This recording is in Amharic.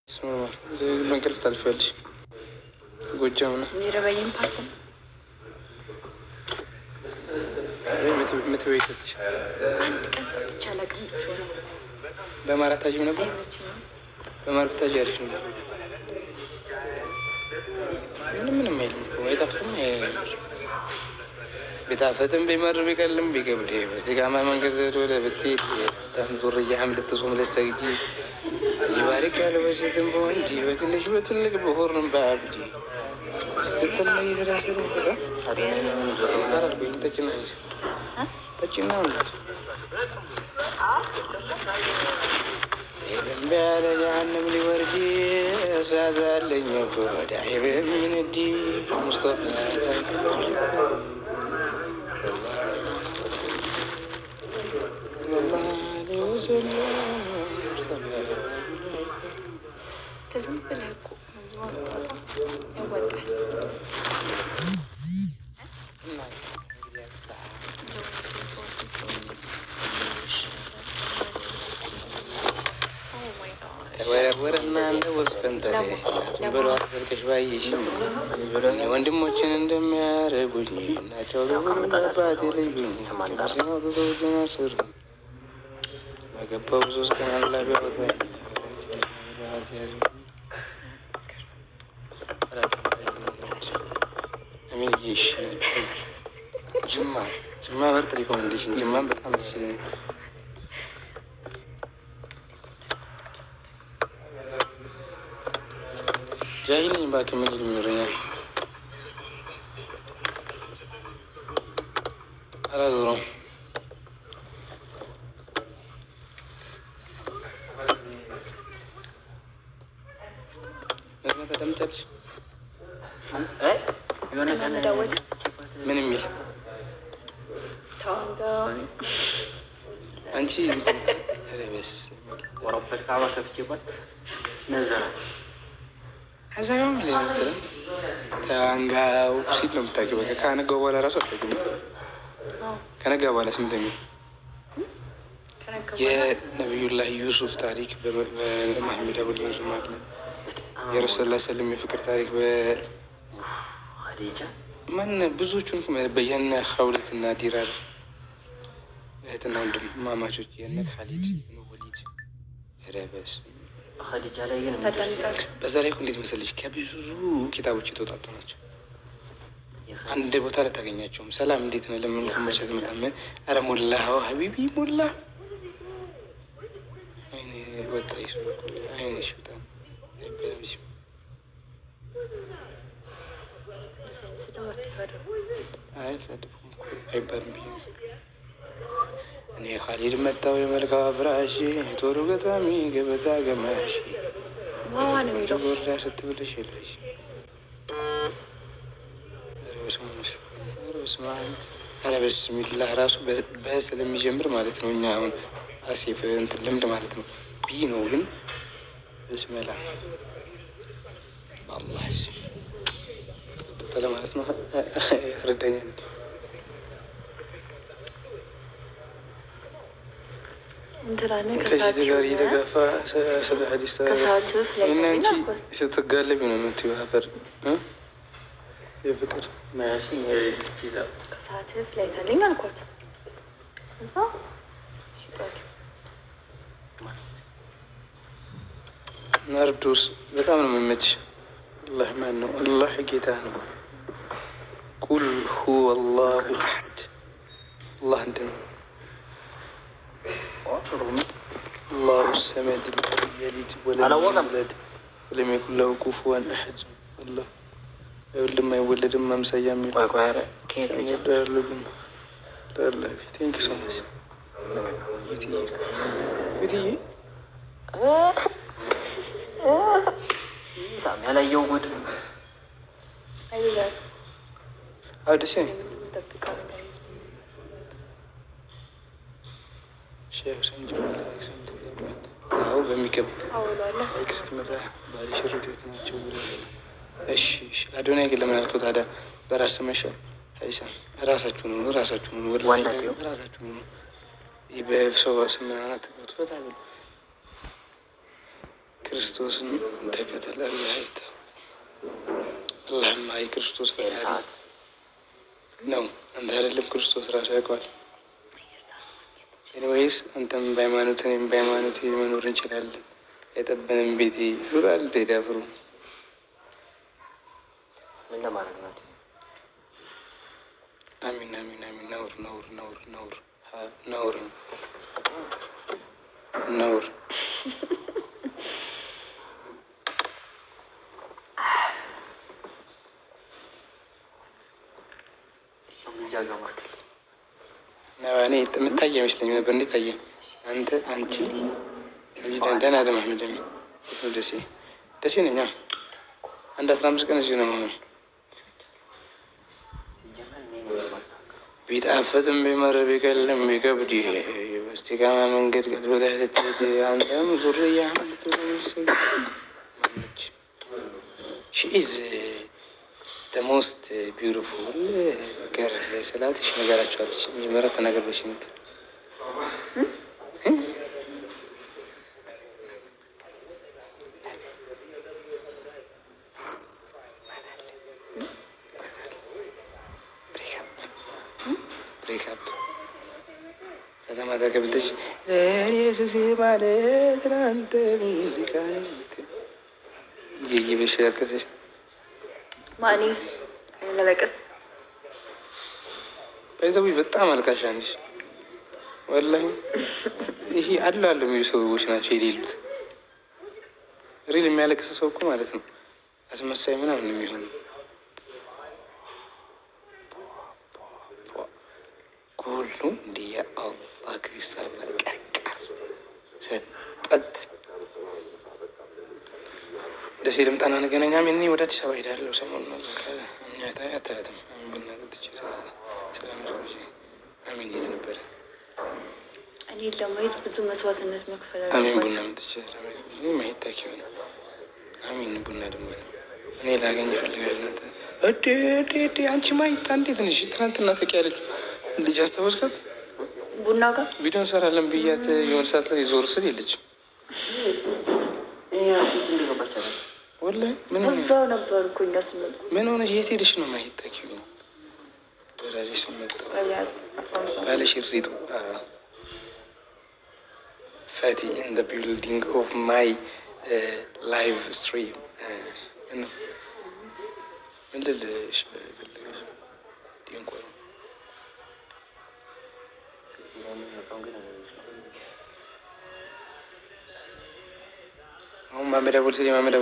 በእንቅልፍ ታልፊያለሽ። ጎጃም ነው የሚረበይም ፓርት ነው። ምትበይ ሰጥሽ አንድ ቀን ጠጥቼ አላውቅም። ብቻ ነው በማራታጅም ነበር። በማራታጅ አሪፍ ነው። ምንም አይልም እኮ አይጣፍጥም። ቢጣፍጥም ቢመር ቢቀልም ቢገብድ በዚህ ጋር መንገድ ወደ ብትሄድ ዙር እያህም ልትጾም ልትሰግጂ ይባርክ ያለ በሴትም በወንድ በትንሽ በትልቅ በሆርንም በአብዲ ስትትል ላይ የተዳሰሩ አራርጎኝ ተጭና ተጭና ነት በያለ ጃሃንም ሊወርጂ እሳዛለኝ ጎዳ በሚንዲ ሙስጠፋ ዝም ብለህ እኮ ያዋጣል። ተወረወረና እንደ ወስፈንጠሬ ብሎ ዘልቀሽ ባይሽም ወንድሞችን እንደሚያረጉኝ እናቸው አባቴ ልዩኝ ሲሞቱቶና ስር በገባው ብዙ እስከ አላ ቢያወጣ ጅማ በርጥ ሪኮሜንዴሽን ጅማን በጣም ደስ ይለኛል። ጃሂል ነኝ እባክህ ምን ይኖረኛል? አላዞረውም። ተደምጫለሽ ምን የሚል አንቺ ረበስ ወረበት ካባ ከፍቼባት ነዘራት አዛም ለምትለ ታንጋው ሲል ነው የምታውቂው። በቃ ከነጋው በኋላ ራሱ አትጠቂም። ከነጋ በኋላ ስምንተኛ የነቢዩላህ ዩሱፍ ታሪክ በመሐመድ አቡል ዩሱፍ ማለት የረሱል ላ ሰለም የፍቅር ታሪክ በኸዲጃ ማን ብዙዎቹን በየነ ኸውለት እና ዲራር እህትና ወንድም ማማቾች የነ ካሊድ ወሊድ ረበስ ኸዲጃ ላይ በዛ ላይ እንዴት መሰለሽ ከብዙ ኪታቦች የተወጣጡ ናቸው። አንድ ቦታ ላይ ታገኛቸውም። ሰላም እንዴት ነው ለምን ኮመርሻት መጣመ አረ ሞላው ሀቢቢ ሞላ አይኔ ወጣ ይሱ አይኔ ሽታ አይበልሽ አይ ሰድኩም አይባልም ብዬ ነው እኔ ካሊድ መጣው የመልካው አፍራሽ የቶሩ ገጣሚ ገበታ ገማሽ ጎርዳ ስትብልሽ የለሽ ኧረ በስሚላህ ራሱ ስለሚጀምር ማለት ነው። እኛ አሁን አሴፍ እንትን ልምድ ማለት ነው ቢ ነው ግን በስመላ በአላህ ለማለት ነው ያስረዳኛል። ከዚህ ጋር እየተጋፋ ስለ ሀዲስ እና አንቺ ስትጋለቢ ነው የምትይው አፈር የፍቅር ከሰዓትህ ላይ ታለኝ አልኳት። ናርዶስ በጣም ነው የሚመችሽ። አላህ ማን ነው? አላህ ጌታ ነው። ቁል ሁወ አላሁ አሐድ አላህ አንድ ነው። አላሁ ሰመድ ለም የሊድ ወለም ዩውለድ ወለም የኩን ለሁ ኩፉወን አሐድ አላህ አይወልድም አይወለድም አምሳያ የሚል ቴንክ ሶ ማች ሳሚ ያላየው ጉድ አዲስ አዎ በሚገባ ስትመጣ ባልሽሩት የት ናቸው? እሺ አዶናይ ግን ለምን አልከው ታዲያ? በራስ መሻ አይሳ ራሳችሁ ነው ራሳችሁ ነው ራሳችሁ ነው በሰው ስም ምናምን አትግቡት። ፈታ ብሎ ክርስቶስን ተከተል። አላህ አይታወቅም። አላህማ የክርስቶስ ፈጣሪ ነው። አንተ አይደለም ክርስቶስ ራሱ ያውቀዋል። ኤኒዌይስ አንተም በሃይማኖት እኔም በሃይማኖት መኖር እንችላለን። አይጠበንም። ቤቴ ሹራል ተዳፍሩ ምን ለማድረግ ነው? አሚን አሚን አሚን። ነውር ነውር ነውር ነውር ነውር ነውር። እኔ የምታየ አይመስለኝም ነበር። እንዴት ታየ? አንተ አንቺ እዚህ ደህና ደም አህመድ ደሴ ደሴ ነኝ። አንድ 15 ቀን እዚሁ ነው የምሆነው። ቢጣፍጥም ቢመር ቢቀልም ቢከብድ በስቲቃማ መንገድ ቀጥ ብለህ ልትሄድ አንተም ዙርያ ማነች? ሺ ኢዝ the most beautiful girl ስላትሽ ነገራቸዋለች። መጀመሪያ ተናገርበሽ ነበር። ብሬክአፕ ከዛ ማታ ገብተሽ ለእኔ ማለት ለአንተ ሙዚቃ ይብሽ ያልከሰሽ ማኒ ለለቀስ በዛው በጣም አልቃሻ ነሽ። ወላሂ ይሄ አለ የሚሉ ሰዎች ናቸው የሌሉት። ሪል የሚያለቅስ ሰው እኮ ማለት ነው አስመሳይ ምናምን የሚሆነው። ሁሉ እንደ የአላህ ክሪስታል ቀርቃር ሰጠት ደስ ልምጣና እንገናኛ። ምን ወደ አዲስ አበባ ሄዳለሁ ሰሞኑን ነው። አታያትም? አሚን ቡና ጠጥቼ ሰላም አሚን የት ነበረ? እኔ ለማየት ብዙ መስዋዕትነት መክፈል አለ። አሚን ቡና ጠጥቼ ማየት ታኪው ነው። አሚን ቡና ደግሞ እኔ ላገኝ ይፈልጋል። እዴ አንቺ ማይታ እንዴት ነሽ? ትናንትና ተቂያለች ልጅ አስታወስካት? ቡና ጋር ቪዲዮ እንሰራለን ብያት የሆነ ሰዓት ላይ ዞር ስል የለችም። ወላሂ ምን እዛው ነበርኩ። ምን ሆነሽ? የት ሄደሽ ነው? ማይታኪው ነው ወዳጅሽ መጣ ባለሽ ሪጡ ፈቲ ኢን ዘ ቢልዲንግ ኦፍ ማይ ላይቭ ስትሪም ምን ልልሽ ፈለገሽ? ዲንቆር አሁን ማመዳ ቦልሴ ማመዳ